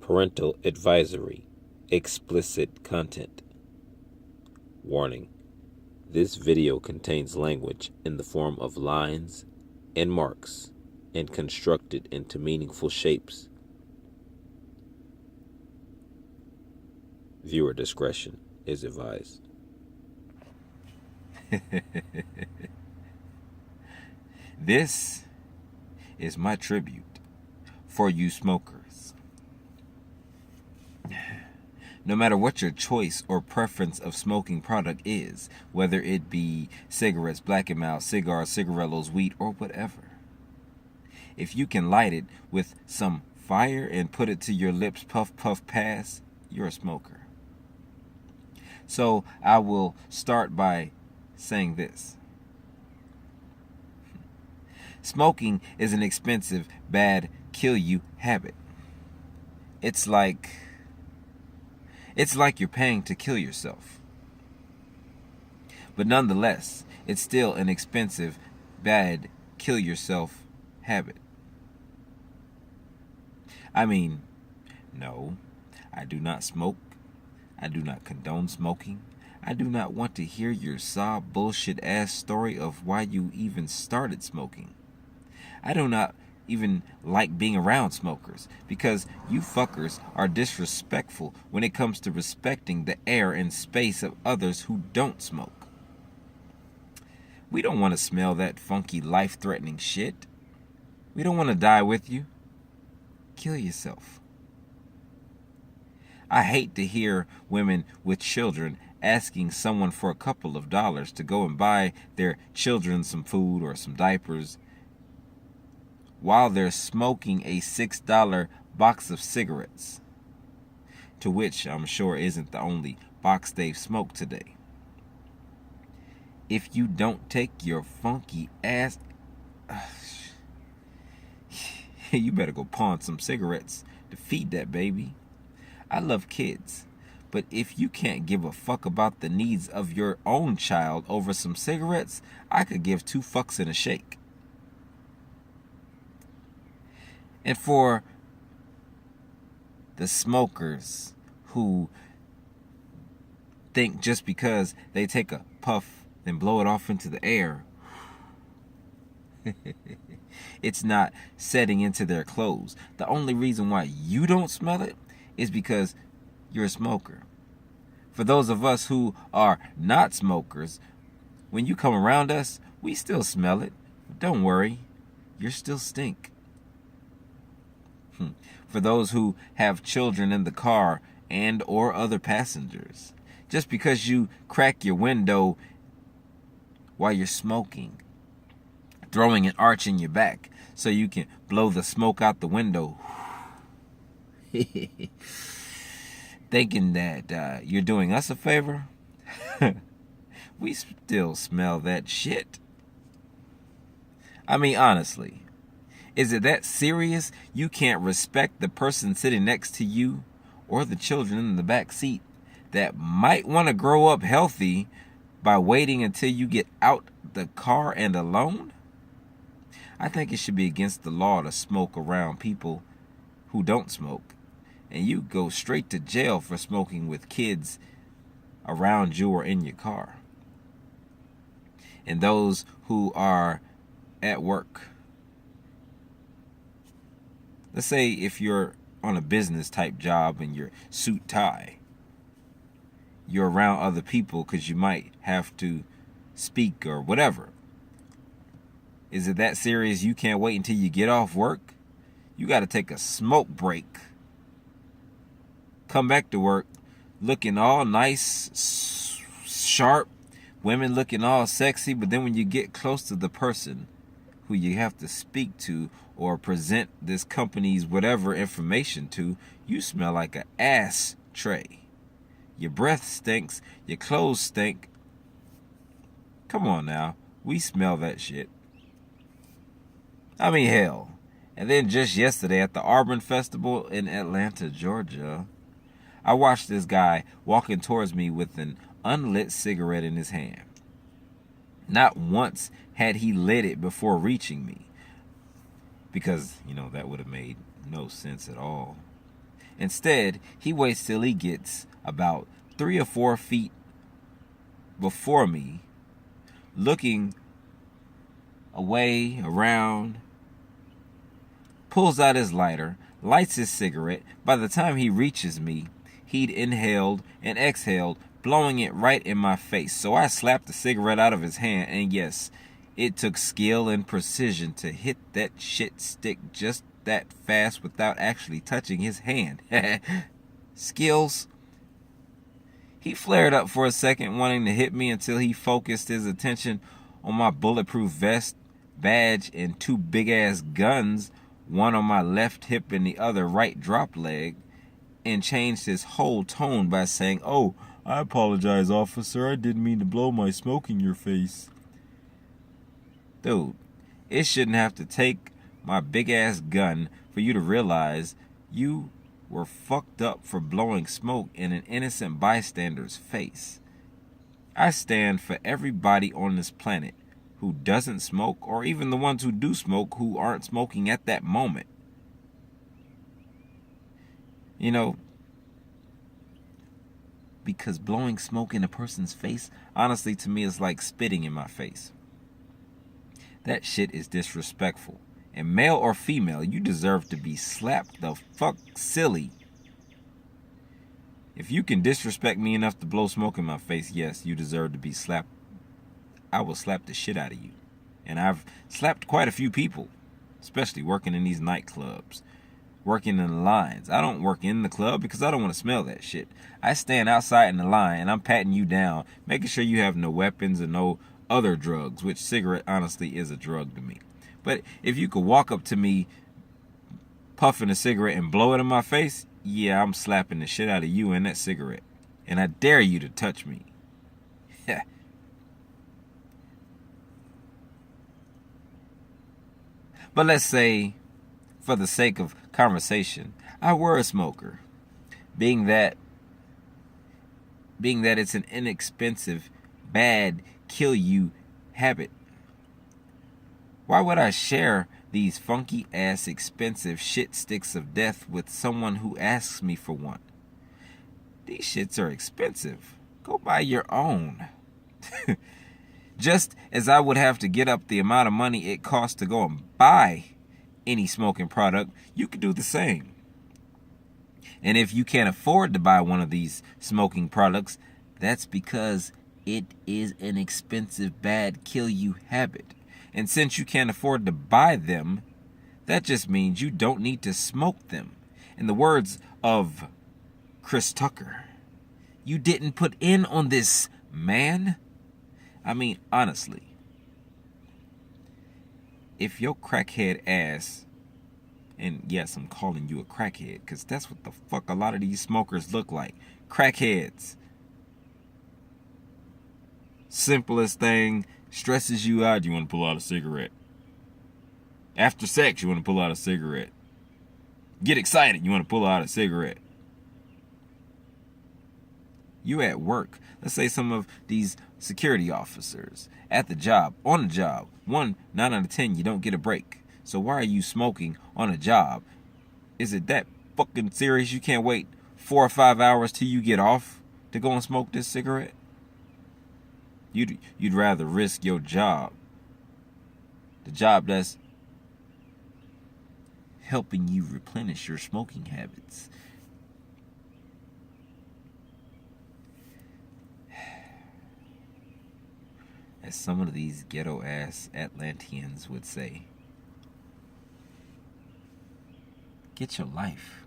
Parental advisory. Explicit content. Warning. This video contains language in the form of lines and marks and constructed into meaningful shapes. Viewer discretion is advised. This is my tribute for you smokers. No matter what your choice or preference of smoking product is, whether it be cigarettes, Black & Mild, cigars, cigarillos, weed, or whatever, if you can light it with some fire and put it to your lips, puff, puff, pass, you're a smoker. So I will start by saying this. Smoking is an expensive, bad, kill you habit. It's like you're paying to kill yourself. But nonetheless, it's still an expensive, bad, kill yourself habit. I mean, no, I do not smoke. I do not condone smoking. I do not want to hear your sob bullshit ass story of why you even started smoking. I do not even like being around smokers because you fuckers are disrespectful when it comes to respecting the air and space of others who don't smoke. We don't want to smell that funky, life-threatening shit. We don't want to die with you. Kill yourself. I hate to hear women with children asking someone for a couple of dollars to go and buy their children some food or some diapers while they're smoking a $6 box of cigarettes, to which I'm sure isn't the only box they've smoked today. If you don't take your funky ass, you better go pawn some cigarettes to feed that baby. I love kids, but if you can't give a fuck about the needs of your own child over some cigarettes, I could give two fucks and a shake. And for the smokers who think just because they take a puff and blow it off into the air, it's not setting into their clothes. The only reason why you don't smell it is because you're a smoker. For those of us who are not smokers, when you come around us, we still smell it. Don't worry, you're still stink. For those who have children in the car and or other passengers, just because you crack your window while you're smoking, throwing an arch in your back so you can blow the smoke out the window, thinking that you're doing us a favor, we still smell that shit. I mean, honestly, is it that serious you can't respect the person sitting next to you or the children in the back seat that might want to grow up healthy by waiting until you get out the car and alone? I think it should be against the law to smoke around people who don't smoke, and you go straight to jail for smoking with kids around you or in your car. And those who are at work, let's say if you're on a business type job and you're suit tie, you're around other people because you might have to speak or whatever. Is it that serious you can't wait until you get off work? You got to take a smoke break. Come back to work looking all nice, sharp, women looking all sexy, but then when you get close to the person who you have to speak to or present this company's whatever information to, you smell like an ass tray. Your breath stinks, your clothes stink. Come on now, we smell that shit. I mean, hell. And then just yesterday at the Auburn Festival in Atlanta, Georgia, I watched this guy walking towards me with an unlit cigarette in his hand. Not once had he lit it before reaching me, because, that would have made no sense at all. Instead, he waits till he gets about 3 or 4 feet before me, looking away, around, pulls out his lighter, lights his cigarette. By the time he reaches me, he'd inhaled and exhaled, blowing it right in my face. So I slapped the cigarette out of his hand, and yes, it took skill and precision to hit that shit stick just that fast without actually touching his hand. Skills. He flared up for a second, wanting to hit me, until he focused his attention on my bulletproof vest, badge, and 2 big-ass guns, one on my left hip and the other right drop leg, and changed his whole tone by saying, "Oh, I apologize, officer. I didn't mean to blow my smoke in your face." Dude, it shouldn't have to take my big-ass gun for you to realize you were fucked up for blowing smoke in an innocent bystander's face. I stand for everybody on this planet who doesn't smoke, or even the ones who do smoke who aren't smoking at that moment. You know, because blowing smoke in a person's face, honestly, to me, is like spitting in my face. That shit is disrespectful. And male or female, you deserve to be slapped the fuck silly. If you can disrespect me enough to blow smoke in my face, yes, you deserve to be slapped. I will slap the shit out of you. And I've slapped quite a few people, especially working in these nightclubs, working in the lines. I don't work in the club because I don't want to smell that shit. I stand outside in the line and I'm patting you down, making sure you have no weapons and no other drugs, which cigarette honestly is a drug to me. But if you could walk up to me puffing a cigarette and blow it in my face, yeah, I'm slapping the shit out of you and that cigarette. And I dare you to touch me. But let's say, for the sake of conversation, I were a smoker. Being that it's an inexpensive, bad, kill you habit. Why would I share these funky ass expensive shit sticks of death with someone who asks me for one? These shits are expensive. Go buy your own. Just as I would have to get up the amount of money it costs to go and buy any smoking product, you could do the same. And if you can't afford to buy one of these smoking products, that's because it is an expensive, bad, kill you habit. And since you can't afford to buy them, that just means you don't need to smoke them. In the words of Chris Tucker, you didn't put in on this, man. I mean, honestly, if your crackhead ass, and yes, I'm calling you a crackhead because that's what the fuck a lot of these smokers look like. Crackheads. Simplest thing, stresses you out, you want to pull out a cigarette. After sex, you want to pull out a cigarette. Get excited, you want to pull out a cigarette. You at work. Let's say some of these security officers at the job, on the job. 9 out of 10, you don't get a break. So why are you smoking on a job? Is it that fucking serious you can't wait 4 or 5 hours till you get off to go and smoke this cigarette? You'd rather risk your job, the job that's helping you replenish your smoking habits. As some of these ghetto ass Atlanteans would say, get your life.